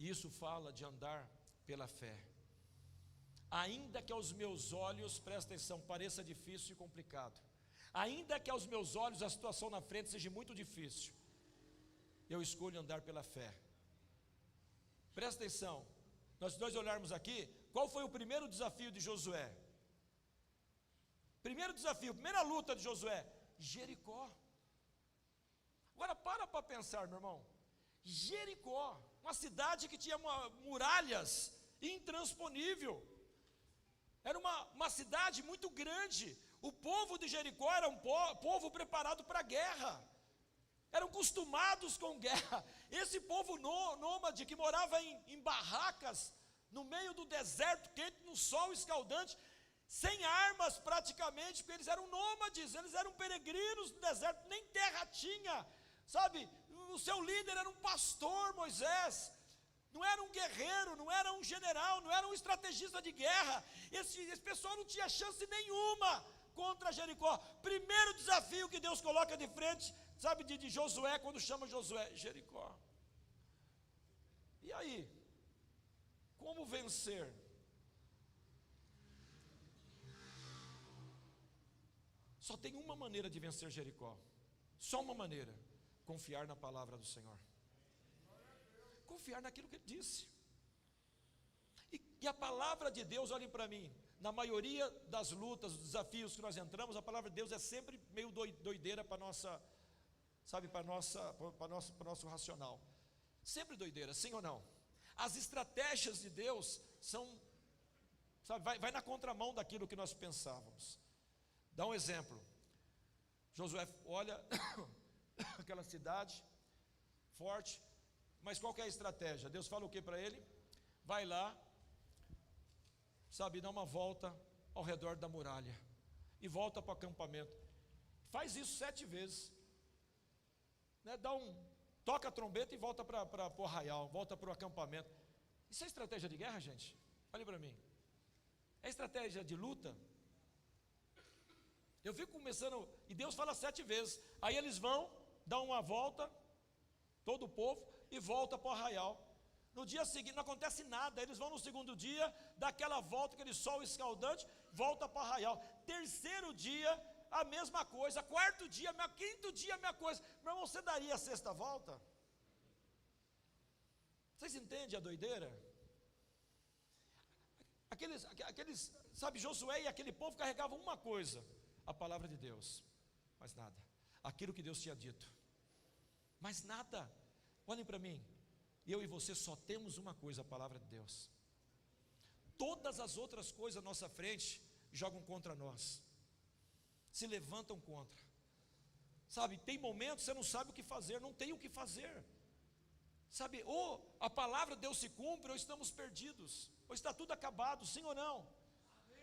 Isso fala de andar pela fé. Ainda que aos meus olhos, presta atenção, pareça difícil e complicado, ainda que aos meus olhos a situação na frente seja muito difícil, eu escolho andar pela fé. Presta atenção, nós dois olharmos aqui, qual foi o primeiro desafio de Josué? Primeiro desafio, primeira luta de Josué, Jericó. Agora para pensar, meu irmão, Jericó, uma cidade que tinha muralhas intransponível, era uma cidade muito grande. O povo de Jericó era um povo preparado para a guerra, eram acostumados com guerra. Esse povo nômade que morava em barracas, no meio do deserto quente, no sol escaldante, sem armas praticamente, porque eles eram nômades, eles eram peregrinos no deserto, nem terra tinha, sabe? O seu líder era um pastor, Moisés. Não era um guerreiro, não era um general, não era um estrategista de guerra. Esse pessoal não tinha chance nenhuma contra Jericó. Primeiro desafio que Deus coloca de frente, sabe, de Josué, quando chama Josué, Jericó. E aí? Como vencer? Só tem uma maneira de vencer Jericó. Só uma maneira: confiar na palavra do Senhor. Confiar naquilo que Ele disse. E a palavra de Deus, olhem para mim, na maioria das lutas, dos desafios que nós entramos, a palavra de Deus é sempre meio doideira para nossa, sabe, para nosso racional. Sempre doideira, sim ou não? As estratégias de Deus são, sabe, vai na contramão daquilo que nós pensávamos. Dá um exemplo. Josué olha aquela cidade forte, mas qual que é a estratégia? Deus fala o que para ele? Vai lá, sabe, dá uma volta ao redor da muralha e volta para o acampamento. Faz isso 7 vezes, né? Toca a trombeta e volta para o arraial, volta para o acampamento. Isso é estratégia de guerra, gente? Olha para mim. É estratégia de luta? Eu fico começando, e Deus fala 7 vezes. Aí eles vão, dão uma volta, todo o povo, e volta para o arraial. No dia seguinte não acontece nada. Eles vão no segundo dia, dá aquela volta, aquele sol escaldante, volta para o arraial. Terceiro dia, a mesma coisa. Quarto dia, quinto dia, a mesma coisa. Meu irmão, você daria a 6ª volta? Vocês entendem a doideira? Aqueles, sabe, Josué e aquele povo carregavam uma coisa: a palavra de Deus, mais nada. Aquilo que Deus tinha dito, mais nada. Olhem para mim, eu e você só temos uma coisa: a palavra de Deus. Todas as outras coisas à nossa frente jogam contra nós, se levantam contra, sabe, tem momentos que você não sabe o que fazer, não tem o que fazer, sabe, ou a palavra de Deus se cumpre, ou estamos perdidos, ou está tudo acabado, sim ou não?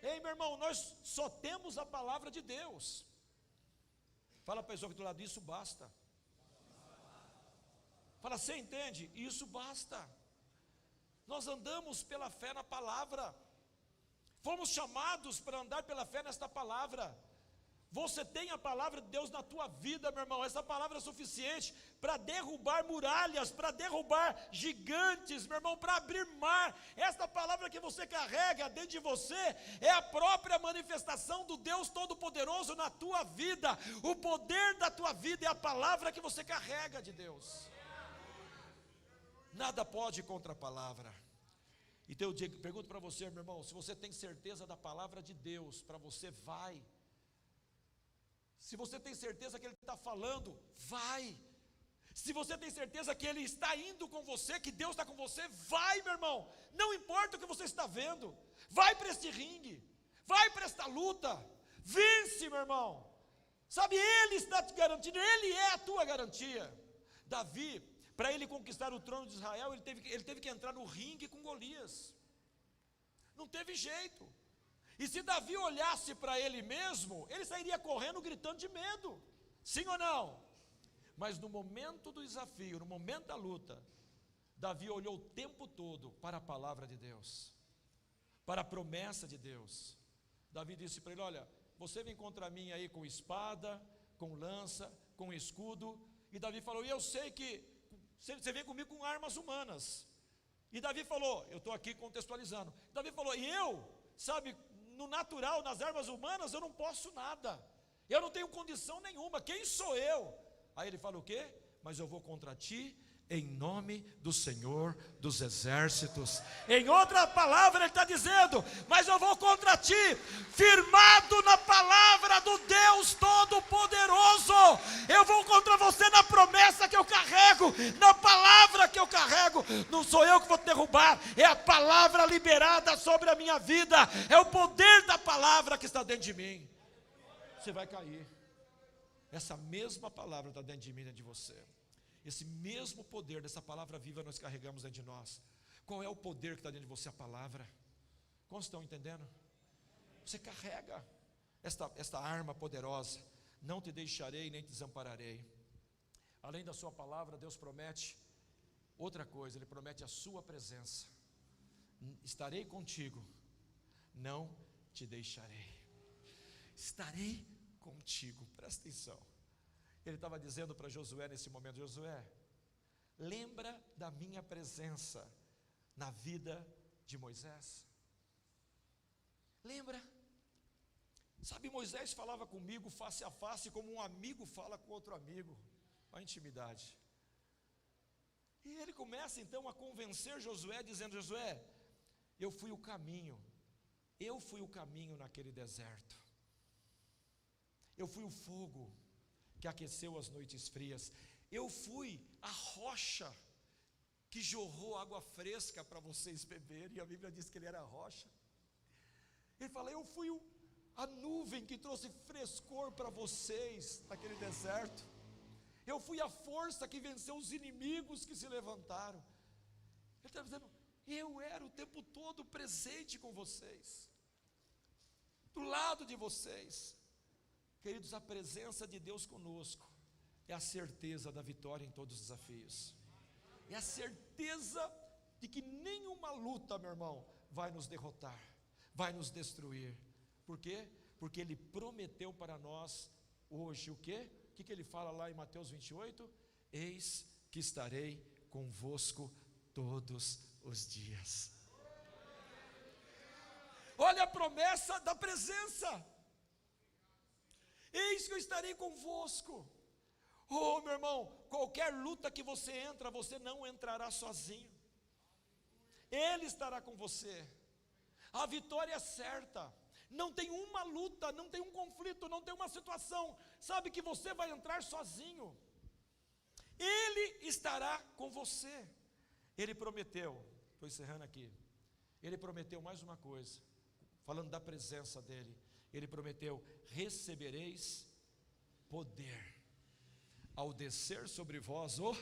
Ei, meu irmão, nós só temos a palavra de Deus. Fala para a pessoa que está do lado, isso basta. Fala, você entende? Isso basta. Nós andamos pela fé na palavra. Fomos chamados para andar pela fé nesta palavra. Você tem a palavra de Deus na tua vida, meu irmão. Essa palavra é suficiente para derrubar muralhas, para derrubar gigantes, meu irmão, para abrir mar. Esta palavra que você carrega dentro de você é a própria manifestação do Deus Todo-Poderoso na tua vida. O poder da tua vida é a palavra que você carrega de Deus. Nada pode contra a palavra. Então eu pergunto para você, meu irmão, se você tem certeza da palavra de Deus, para você vai. Se você tem certeza que Ele está falando, vai. Se você tem certeza que Ele está indo com você, que Deus está com você, vai, meu irmão. Não importa o que você está vendo, vai para este ringue, vai para esta luta, vence, meu irmão. Sabe, Ele está te garantindo, Ele é a tua garantia. Davi, para ele conquistar o trono de Israel, ele teve que entrar no ringue com Golias. Não teve jeito. E se Davi olhasse para ele mesmo, ele sairia correndo, gritando de medo. Sim ou não? Mas no momento do desafio, no momento da luta, Davi olhou o tempo todo para a palavra de Deus, para a promessa de Deus. Davi disse para ele, olha, você vem contra mim aí com espada, com lança, com escudo. E Davi falou, e eu sei que você vem comigo com armas humanas. E Davi falou, eu estou aqui contextualizando. Davi falou, e eu, sabe, no natural, nas armas humanas, eu não posso nada. Eu não tenho condição nenhuma. Quem sou eu? Aí ele fala o quê? Mas eu vou contra ti em nome do Senhor dos Exércitos. Em outra palavra ele está dizendo, mas eu vou contra ti, firmado na palavra do Deus Todo-Poderoso. Eu vou contra você na promessa que eu carrego, na palavra que eu carrego. Não sou eu que vou te derrubar, é a palavra liberada sobre a minha vida, é o poder da palavra que está dentro de mim. Você vai cair. Essa mesma palavra está dentro de mim, dentro de você. Esse mesmo poder dessa palavra viva nós carregamos dentro de nós. Qual é o poder que está dentro de você? A palavra. Como estão entendendo? Você carrega esta arma poderosa. Não te deixarei nem te desampararei. Além da sua palavra, Deus promete outra coisa. Ele promete a sua presença. Estarei contigo, não te deixarei. Estarei contigo. Presta atenção. Ele estava dizendo para Josué nesse momento, Josué, lembra da minha presença na vida de Moisés? Lembra? Sabe, Moisés falava comigo face a face, como um amigo fala com outro amigo, a intimidade. E ele começa então a convencer Josué, dizendo, Josué, eu fui o caminho, Eu fui o caminho naquele deserto. Eu fui o fogo que aqueceu as noites frias. Eu fui a rocha que jorrou água fresca para vocês beberem. E a Bíblia diz que ele era a rocha. Ele fala, eu fui a nuvem que trouxe frescor para vocês naquele deserto. Eu fui a força que venceu os inimigos que se levantaram. Ele está dizendo, eu era o tempo todo presente com vocês, do lado de vocês. Queridos, a presença de Deus conosco é a certeza da vitória em todos os desafios. É a certeza de que nenhuma luta, meu irmão, vai nos derrotar, vai nos destruir. Por quê? Porque Ele prometeu para nós hoje o quê? O que Ele fala lá em Mateus 28? Eis que estarei convosco todos os dias. Olha a promessa da presença. Eis que eu estarei convosco. Oh, meu irmão, qualquer luta que você entra, você não entrará sozinho. Ele estará com você. A vitória é certa. Não tem uma luta, não tem um conflito, não tem uma situação, sabe, que você vai entrar sozinho. Ele estará com você. Ele prometeu, estou encerrando aqui, Ele prometeu mais uma coisa, falando da presença dEle. Ele prometeu, recebereis poder, ao descer sobre vós o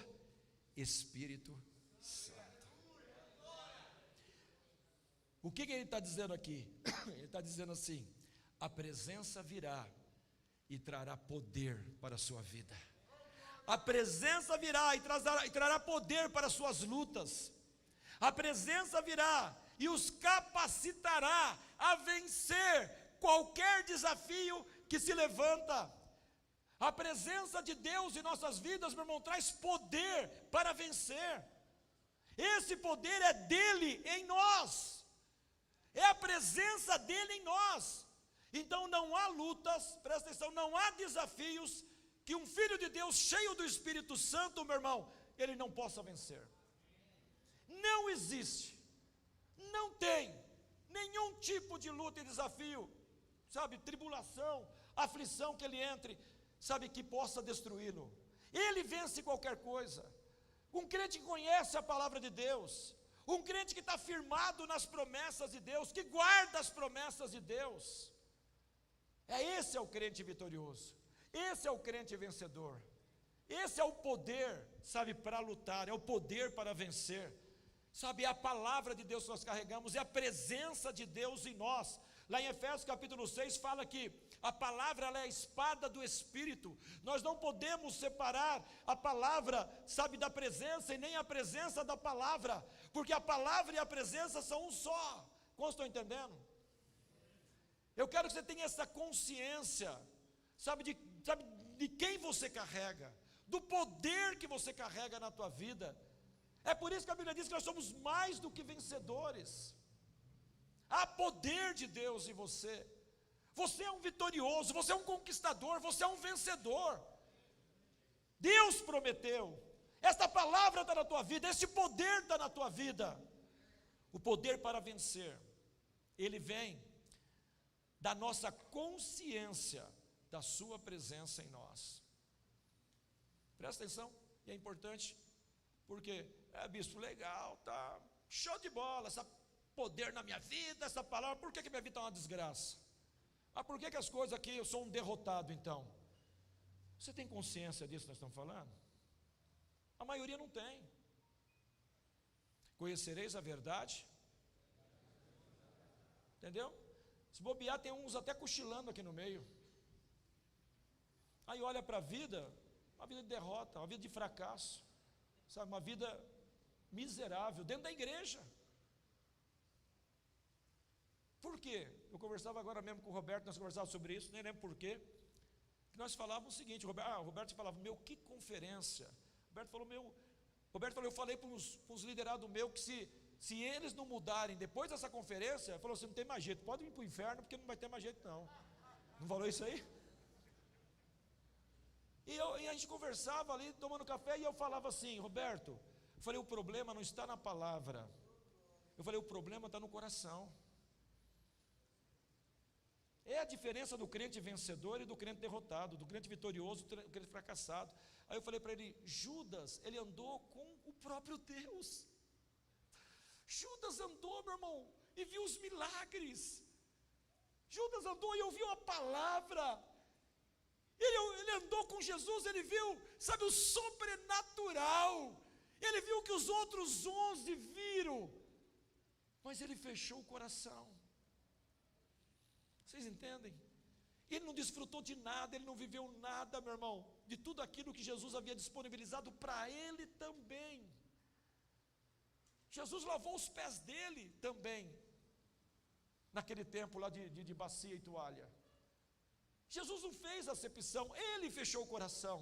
Espírito Santo. O que Ele está dizendo aqui? Ele está dizendo assim, a presença virá e trará poder para a sua vida. A presença virá e trará poder para as suas lutas. A presença virá e os capacitará a vencer qualquer desafio que se levanta. A presença de Deus em nossas vidas, meu irmão, traz poder para vencer. Esse poder é dele em nós. É a presença dele em nós. Então não há lutas, presta atenção, não há desafios que um filho de Deus cheio do Espírito Santo, meu irmão, ele não possa vencer. Não existe, não tem nenhum tipo de luta e desafio, sabe, tribulação, aflição que ele entre, sabe, que possa destruí-lo. Ele vence qualquer coisa. Um crente que conhece a palavra de Deus, um crente que está firmado nas promessas de Deus, que guarda as promessas de Deus, esse é o crente vitorioso, esse é o crente vencedor, esse é o poder, sabe, para lutar, é o poder para vencer, sabe, é a palavra de Deus que nós carregamos, é a presença de Deus em nós. Lá em Efésios capítulo 6 fala que a palavra ela é a espada do Espírito. Nós não podemos separar a palavra, sabe, da presença e nem a presença da palavra, porque a palavra e a presença são um só. Como estão entendendo? Eu quero que você tenha essa consciência, sabe de quem você carrega, do poder que você carrega na tua vida. É por isso que a Bíblia diz que nós somos mais do que vencedores. Há poder de Deus em você. Você é um vitorioso, você é um conquistador, você é um vencedor. Deus prometeu. Esta palavra está na tua vida, esse poder está na tua vida. O poder para vencer, ele vem da nossa consciência da sua presença em nós. Presta atenção, e é importante, porque, bispo, legal, tá, show de bola, essa poder na minha vida, essa palavra, por que minha vida é uma desgraça? Por que as coisas aqui, eu sou um derrotado então? Você tem consciência disso que nós estamos falando? A maioria não tem. Conhecereis a verdade? Entendeu? Se bobear, tem uns até cochilando aqui no meio. Aí olha para a vida, uma vida de derrota, uma vida de fracasso, sabe, uma vida miserável, dentro da igreja. Por quê? Eu conversava agora mesmo com o Roberto, nós conversávamos sobre isso, nem lembro por quê. Que nós falávamos o seguinte, o Roberto falava, que conferência. Roberto falou, eu falei para os liderados meus que se eles não mudarem depois dessa conferência, ele falou assim, não tem mais jeito, pode ir para o inferno, porque não vai ter mais jeito não. Não falou isso aí? E a gente conversava ali, tomando café, e eu falava assim, Roberto, eu falei, o problema não está na palavra. Eu falei, o problema está no coração. É a diferença do crente vencedor e do crente derrotado, do crente vitorioso e do crente fracassado. Aí eu falei para ele: Judas, ele andou com o próprio Deus. Judas andou, meu irmão, e viu os milagres. Judas andou e ouviu a palavra. Ele andou com Jesus, ele viu, sabe, o sobrenatural. Ele viu que os outros 11 viram, mas ele fechou o coração. Vocês entendem? Ele não desfrutou de nada, ele não viveu nada, meu irmão, de tudo aquilo que Jesus havia disponibilizado para ele também. Jesus lavou os pés dele também, naquele tempo lá de bacia e toalha. Jesus não fez acepção, ele fechou o coração.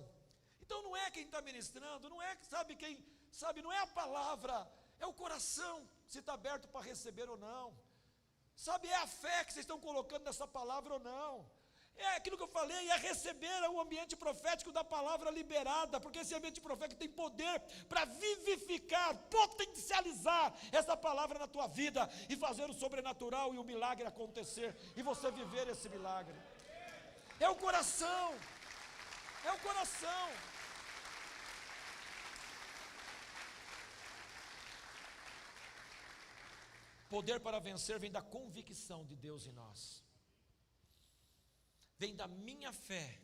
Então não é quem está ministrando, não é, não é a palavra, é o coração, se está aberto para receber ou não. Sabe, é a fé que vocês estão colocando nessa palavra ou não. É aquilo que eu falei, é receber o ambiente profético da palavra liberada, porque esse ambiente profético tem poder para vivificar, potencializar essa palavra na tua vida e fazer o sobrenatural e o milagre acontecer e você viver esse milagre. É o coração, é o coração. Poder para vencer vem da convicção de Deus em nós. Vem da minha fé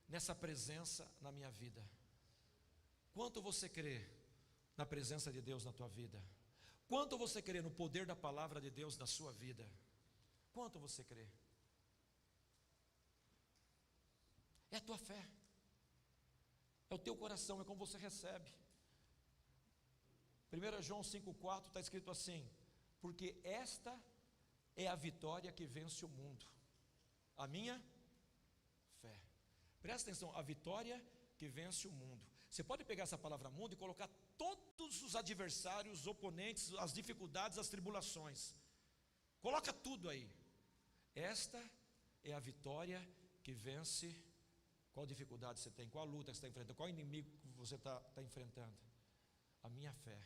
nessa presença na minha vida. Quanto você crê na presença de Deus na tua vida? Quanto você crê no poder da palavra de Deus na sua vida? Quanto você crê? É a tua fé, é o teu coração, é como você recebe. 1 João 5,4 está escrito assim: porque esta é a vitória que vence o mundo, a minha fé. Presta atenção, a vitória que vence o mundo. Você pode pegar essa palavra mundo e colocar todos os adversários, os oponentes, as dificuldades, as tribulações. Coloca tudo aí. Esta é a vitória que vence. Qual dificuldade você tem? Qual luta você está enfrentando? Qual inimigo você está enfrentando? A minha fé.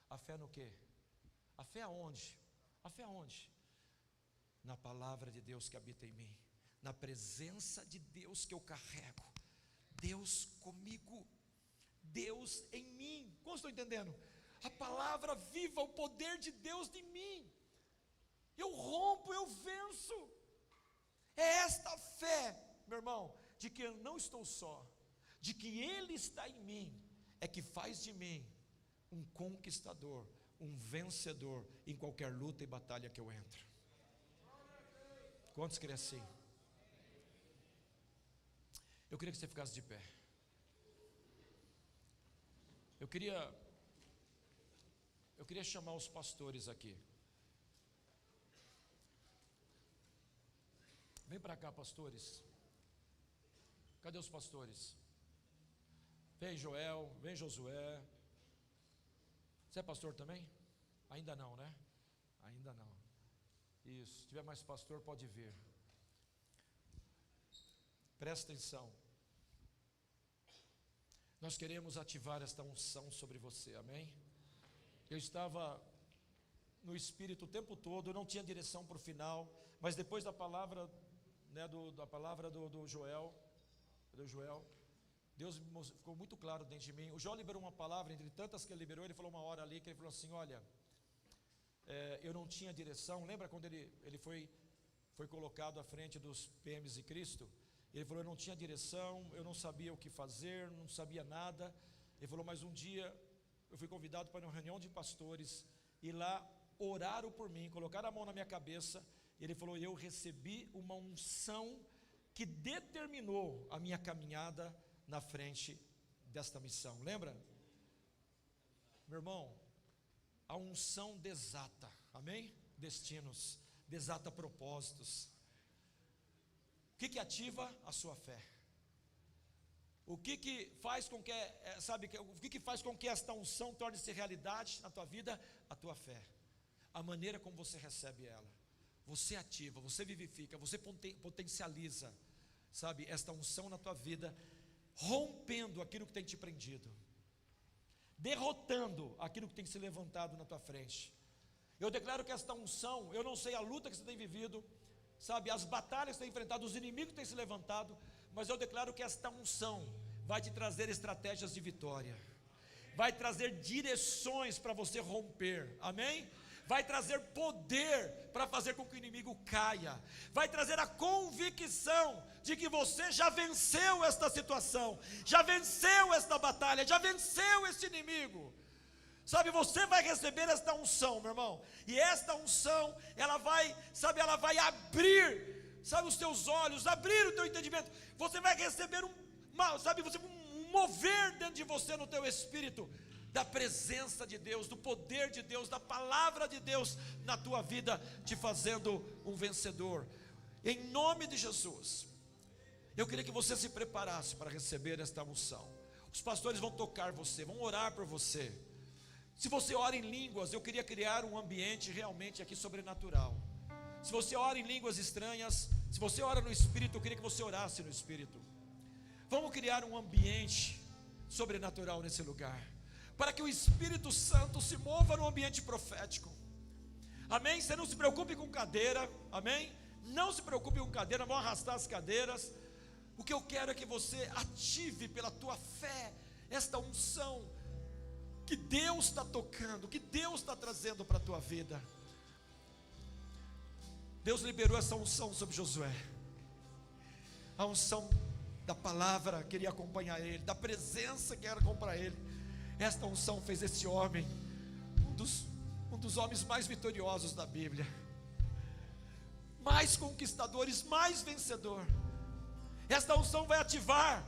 A fé no quê? A fé aonde? A fé aonde? Na palavra de Deus que habita em mim, na presença de Deus que eu carrego. Deus comigo, Deus em mim. Como estou entendendo? A palavra viva, o poder de Deus em mim. Eu rompo, eu venço. É esta fé, meu irmão, de que eu não estou só, de que Ele está em mim, é que faz de mim um conquistador, um vencedor em qualquer luta e batalha que eu entro. Quantos creem assim? Eu queria que você ficasse de pé. Eu queria chamar os pastores aqui. Vem para cá, pastores. Cadê os pastores? Vem Joel, vem Josué. Você é pastor também? Ainda não, né? Ainda não. Isso, se tiver mais pastor pode vir. Presta atenção. Nós queremos ativar esta unção sobre você, amém? Eu estava no Espírito o tempo todo, eu não tinha direção para o final, mas depois da palavra, né, do Joel, Deus ficou muito claro dentro de mim. O Joel liberou uma palavra, entre tantas que ele liberou, ele falou uma hora ali, que ele falou assim: olha, eu não tinha direção. Lembra quando ele foi colocado à frente dos PMs de Cristo? Ele falou: eu não tinha direção, eu não sabia o que fazer, não sabia nada. Ele falou: mas um dia eu fui convidado para uma reunião de pastores, e lá oraram por mim, colocaram a mão na minha cabeça. Ele falou: eu recebi uma unção que determinou a minha caminhada na frente desta missão. Lembra? Meu irmão, a unção desata, amém? Destinos, desata propósitos. O que ativa a sua fé? O que faz com que, o que faz com que esta unção torne-se realidade na tua vida? A tua fé, a maneira como você recebe ela. Você ativa, você vivifica, você potencializa, esta unção na tua vida, rompendo aquilo que tem te prendido, derrotando aquilo que tem se levantado na tua frente. Eu declaro que esta unção, eu não sei a luta que você tem vivido, sabe, as batalhas que tem enfrentado, os inimigos que têm se levantado, mas eu declaro que esta unção vai te trazer estratégias de vitória, vai trazer direções para você romper, amém? Vai trazer poder para fazer com que o inimigo caia, vai trazer a convicção de que você já venceu esta situação, já venceu esta batalha, já venceu este inimigo, sabe, você vai receber esta unção, meu irmão, e esta unção, ela vai, sabe, ela vai abrir, sabe, os teus olhos, abrir o teu entendimento, você vai receber um mover dentro de você, no teu espírito, da presença de Deus, do poder de Deus, da palavra de Deus na tua vida, te fazendo um vencedor, em nome de Jesus. Eu queria que você se preparasse para receber esta unção. Os pastores vão tocar você, vão orar por você. Se você ora em línguas, eu queria criar um ambiente realmente aqui sobrenatural. Se você ora em línguas estranhas, se você ora no Espírito, eu queria que você orasse no Espírito. Vamos criar um ambiente sobrenatural nesse lugar, para que o Espírito Santo se mova no ambiente profético, amém? Você não se preocupe com cadeira, amém? Não se preocupe com cadeira, vão arrastar as cadeiras. O que eu quero é que você ative pela tua fé esta unção que Deus está tocando, que Deus está trazendo para a tua vida. Deus liberou essa unção sobre Josué, a unção da palavra que iria acompanhar ele, da presença que era acompanhar ele. Esta unção fez esse homem um dos homens mais vitoriosos da Bíblia, mais conquistadores, mais vencedor. Esta unção vai ativar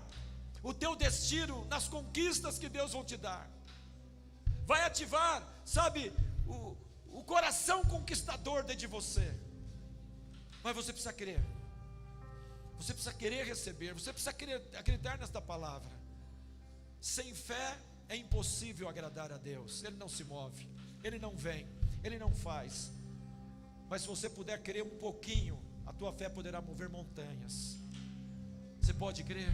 o teu destino nas conquistas que Deus vai te dar, vai ativar, sabe, o coração conquistador dentro de você. Mas você precisa crer, você precisa querer receber, você precisa querer acreditar nesta palavra. Sem fé é impossível agradar a Deus. Ele não se move, Ele não vem, Ele não faz. Mas se você puder crer um pouquinho, a tua fé poderá mover montanhas. Você pode crer?